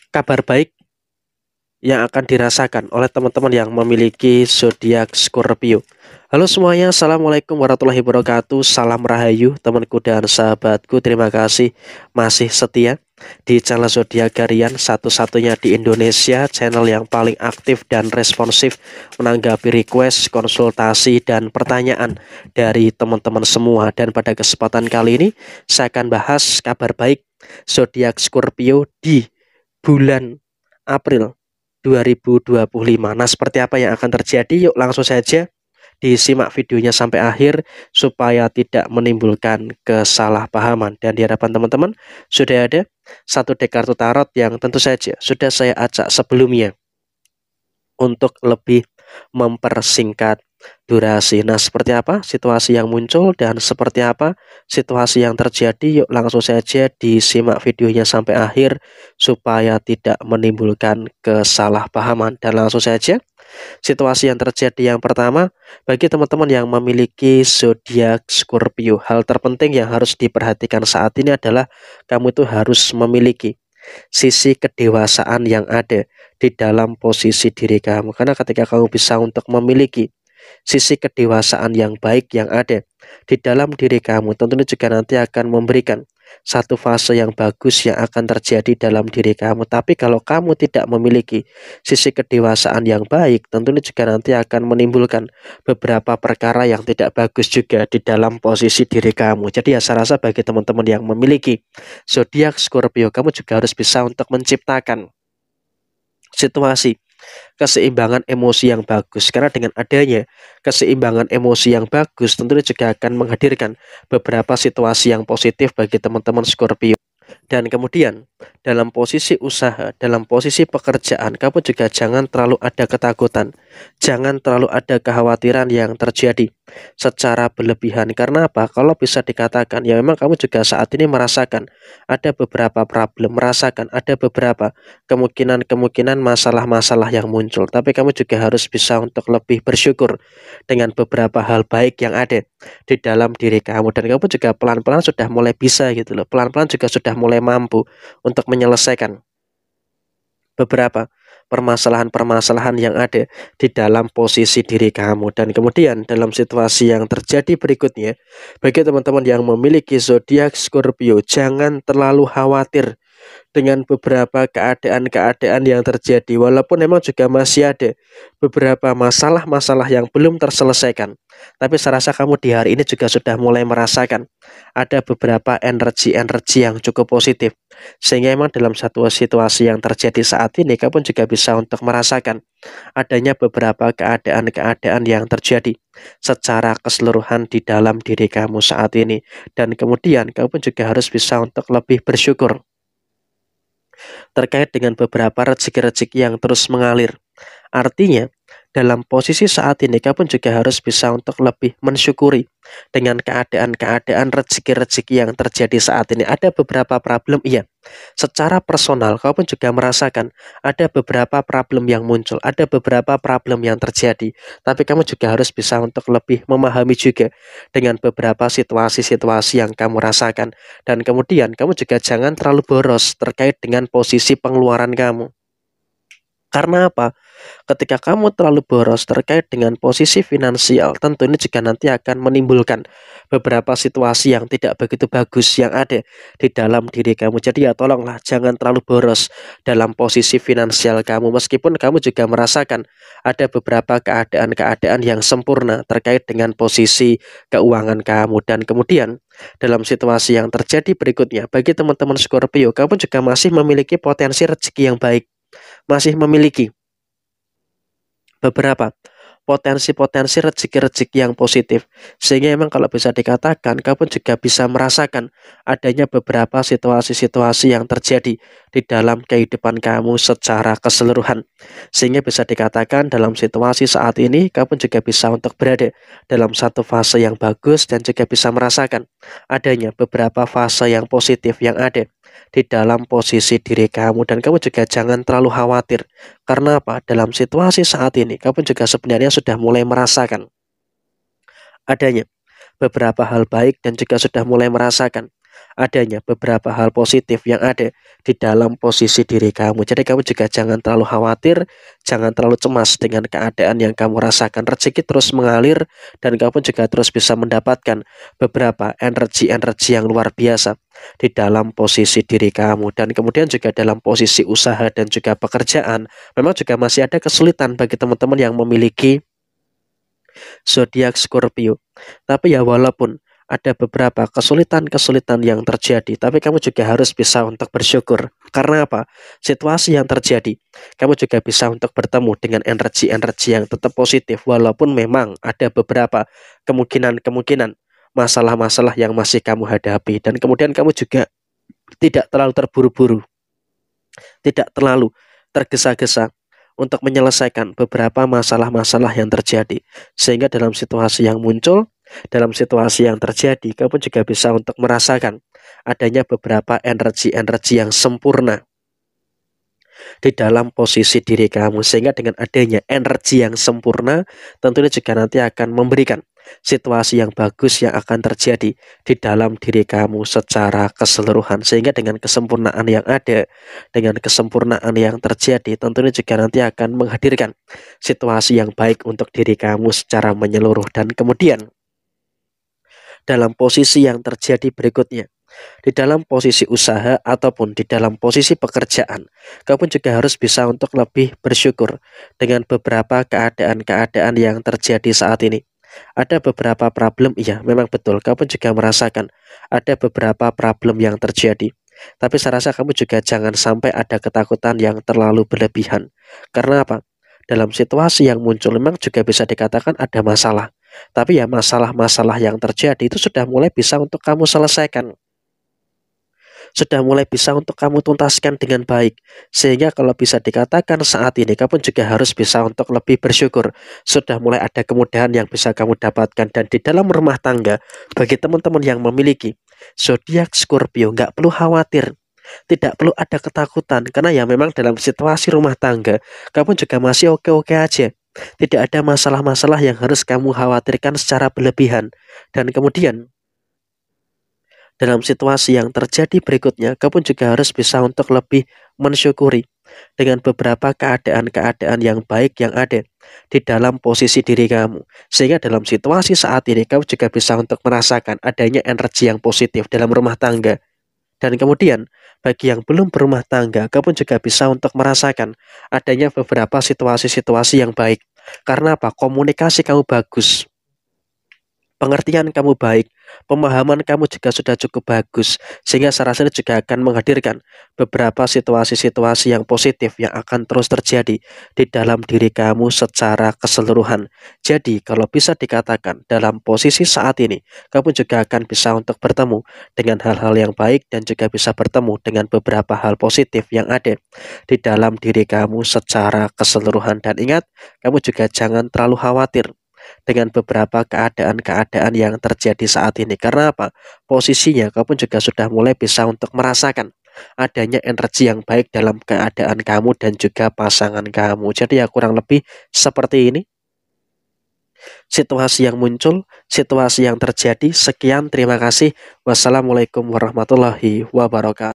kabar baik yang akan dirasakan oleh teman-teman yang memiliki zodiak Scorpio. Halo semuanya, assalamualaikum warahmatullahi wabarakatuh. Salam rahayu temanku dan sahabatku. Terima kasih masih setia di channel zodiak harian satu-satunya di Indonesia, channel yang paling aktif dan responsif menanggapi request, konsultasi dan pertanyaan dari teman-teman semua. Dan pada kesempatan kali ini saya akan bahas kabar baik zodiak Scorpio di bulan April 2025. Nah, seperti apa yang akan terjadi? Yuk langsung saja disimak videonya sampai akhir supaya tidak menimbulkan kesalahpahaman. Dan di hadapan teman-teman sudah ada satu deck kartu tarot yang tentu saja sudah saya acak sebelumnya untuk lebih mempersingkat durasi. Nah, seperti apa situasi yang muncul dan seperti apa situasi yang terjadi? Yuk langsung saja disimak videonya sampai akhir supaya tidak menimbulkan kesalahpahaman. Dan langsung saja situasi yang terjadi yang pertama, bagi teman-teman yang memiliki zodiak Scorpio, hal terpenting yang harus diperhatikan saat ini adalah kamu itu harus memiliki sisi kedewasaan yang ada di dalam posisi diri kamu. Karena ketika kamu bisa untuk memiliki sisi kedewasaan yang baik yang ada di dalam diri kamu, tentunya juga nanti akan memberikan satu fase yang bagus yang akan terjadi dalam diri kamu. Tapi kalau kamu tidak memiliki sisi kedewasaan yang baik, tentunya juga nanti akan menimbulkan beberapa perkara yang tidak bagus juga di dalam posisi diri kamu. Jadi ya saya rasa bagi teman-teman yang memiliki zodiak Scorpio, kamu juga harus bisa untuk menciptakan situasi keseimbangan emosi yang bagus, karena dengan adanya keseimbangan emosi yang bagus tentunya juga akan menghadirkan beberapa situasi yang positif bagi teman-teman Scorpio. Dan kemudian dalam posisi usaha, dalam posisi pekerjaan, kamu juga jangan terlalu ada ketakutan, jangan terlalu ada kekhawatiran yang terjadi secara berlebihan. Karena apa? Kalau bisa dikatakan ya memang kamu juga saat ini merasakan ada beberapa problem, merasakan ada beberapa kemungkinan-kemungkinan masalah-masalah yang muncul. Tapi kamu juga harus bisa untuk lebih bersyukur dengan beberapa hal baik yang ada di dalam diri kamu, dan kamu juga pelan-pelan sudah mulai bisa gitu loh, pelan-pelan juga sudah mulai mampu untuk menyelesaikan beberapa permasalahan-permasalahan yang ada di dalam posisi diri kamu. Dan kemudian dalam situasi yang terjadi berikutnya, bagi teman-teman yang memiliki zodiak Scorpio, jangan terlalu khawatir dengan beberapa keadaan-keadaan yang terjadi, walaupun memang juga masih ada beberapa masalah-masalah yang belum terselesaikan. Tapi saya rasa kamu di hari ini juga sudah mulai merasakan ada beberapa energi-energi yang cukup positif, sehingga memang dalam satu situasi yang terjadi saat ini kamu juga bisa untuk merasakan adanya beberapa keadaan-keadaan yang terjadi secara keseluruhan di dalam diri kamu saat ini. Dan kemudian kamu juga harus bisa untuk lebih bersyukur terkait dengan beberapa rezeki-rezeki yang terus mengalir. Artinya, dalam posisi saat ini kamu juga harus bisa untuk lebih mensyukuri dengan keadaan-keadaan rezeki-rezeki yang terjadi saat ini. Ada beberapa problem, iya. Secara personal, kamu juga merasakan ada beberapa problem yang muncul, ada beberapa problem yang terjadi. Tapi kamu juga harus bisa untuk lebih memahami juga dengan beberapa situasi-situasi yang kamu rasakan. Dan kemudian kamu juga jangan terlalu boros terkait dengan posisi pengeluaran kamu. Karena apa? Ketika kamu terlalu boros terkait dengan posisi finansial, tentu ini juga nanti akan menimbulkan beberapa situasi yang tidak begitu bagus yang ada di dalam diri kamu. Jadi ya tolonglah jangan terlalu boros dalam posisi finansial kamu, meskipun kamu juga merasakan ada beberapa keadaan-keadaan yang sempurna terkait dengan posisi keuangan kamu. Dan kemudian dalam situasi yang terjadi berikutnya, bagi teman-teman Scorpio, kamu juga masih memiliki potensi rezeki yang baik, masih memiliki beberapa potensi-potensi rezeki-rezeki yang positif, sehingga memang kalau bisa dikatakan kamu juga bisa merasakan adanya beberapa situasi-situasi yang terjadi di dalam kehidupan kamu secara keseluruhan, sehingga bisa dikatakan dalam situasi saat ini kamu juga bisa untuk berada dalam satu fase yang bagus dan juga bisa merasakan adanya beberapa fase yang positif yang ada di dalam posisi diri kamu. Dan kamu juga jangan terlalu khawatir. Karena apa? Dalam situasi saat ini kamu juga sebenarnya sudah mulai merasakan adanya beberapa hal baik dan juga sudah mulai merasakan adanya beberapa hal positif yang ada di dalam posisi diri kamu. Jadi kamu juga jangan terlalu khawatir, jangan terlalu cemas dengan keadaan yang kamu rasakan. Rezeki terus mengalir dan kamu juga terus bisa mendapatkan beberapa energi-energi yang luar biasa di dalam posisi diri kamu. Dan kemudian juga dalam posisi usaha dan juga pekerjaan, memang juga masih ada kesulitan bagi teman-teman yang memiliki zodiak Scorpio. Tapi ya walaupun ada beberapa kesulitan-kesulitan yang terjadi, tapi kamu juga harus bisa untuk bersyukur. Karena apa? Situasi yang terjadi, kamu juga bisa untuk bertemu dengan energi-energi yang tetap positif, walaupun memang ada beberapa kemungkinan-kemungkinan masalah-masalah yang masih kamu hadapi. Dan kemudian kamu juga tidak terlalu terburu-buru, tidak terlalu tergesa-gesa untuk menyelesaikan beberapa masalah-masalah yang terjadi. Sehingga dalam situasi yang muncul, dalam situasi yang terjadi, kamu juga bisa untuk merasakan adanya beberapa energi-energi yang sempurna di dalam posisi diri kamu. Sehingga dengan adanya energi yang sempurna, tentunya juga nanti akan memberikan situasi yang bagus yang akan terjadi di dalam diri kamu secara keseluruhan. Sehingga dengan kesempurnaan yang ada, dengan kesempurnaan yang terjadi, tentunya juga nanti akan menghadirkan situasi yang baik untuk diri kamu secara menyeluruh. Dan kemudian dalam posisi yang terjadi berikutnya, di dalam posisi usaha ataupun di dalam posisi pekerjaan, kamu juga harus bisa untuk lebih bersyukur dengan beberapa keadaan-keadaan yang terjadi saat ini. Ada beberapa problem, iya memang betul, kamu juga merasakan ada beberapa problem yang terjadi. Tapi saya rasa kamu juga jangan sampai ada ketakutan yang terlalu berlebihan. Karena apa? Dalam situasi yang muncul memang juga bisa dikatakan ada masalah. Tapi ya masalah-masalah yang terjadi itu sudah mulai bisa untuk kamu selesaikan, sudah mulai bisa untuk kamu tuntaskan dengan baik. Sehingga kalau bisa dikatakan saat ini kamu juga harus bisa untuk lebih bersyukur. Sudah mulai ada kemudahan yang bisa kamu dapatkan. Dan di dalam rumah tangga, bagi teman-teman yang memiliki zodiak Scorpio, nggak perlu khawatir, tidak perlu ada ketakutan. Karena ya memang dalam situasi rumah tangga, kamu juga masih oke-oke aja. Tidak ada masalah-masalah yang harus kamu khawatirkan secara berlebihan. Dan kemudian dalam situasi yang terjadi berikutnya, kamu juga harus bisa untuk lebih mensyukuri dengan beberapa keadaan-keadaan yang baik yang ada di dalam posisi diri kamu. Sehingga dalam situasi saat ini, kamu juga bisa untuk merasakan adanya energi yang positif dalam rumah tangga. Dan kemudian, bagi yang belum berumah tangga, kamu juga bisa untuk merasakan adanya beberapa situasi-situasi yang baik. Karena apa? Komunikasi kamu bagus, pengertian kamu baik, pemahaman kamu juga sudah cukup bagus, sehingga saya rasa ini juga akan menghadirkan beberapa situasi-situasi yang positif yang akan terus terjadi di dalam diri kamu secara keseluruhan. Jadi, kalau bisa dikatakan dalam posisi saat ini, kamu juga akan bisa untuk bertemu dengan hal-hal yang baik dan juga bisa bertemu dengan beberapa hal positif yang ada di dalam diri kamu secara keseluruhan. Dan ingat, kamu juga jangan terlalu khawatir dengan beberapa keadaan-keadaan yang terjadi saat ini. Karena apa? Posisinya kamu juga sudah mulai bisa untuk merasakan adanya energi yang baik dalam keadaan kamu dan juga pasangan kamu. Jadi ya kurang lebih seperti ini situasi yang muncul, situasi yang terjadi. Sekian, terima kasih. Wassalamualaikum warahmatullahi wabarakatuh.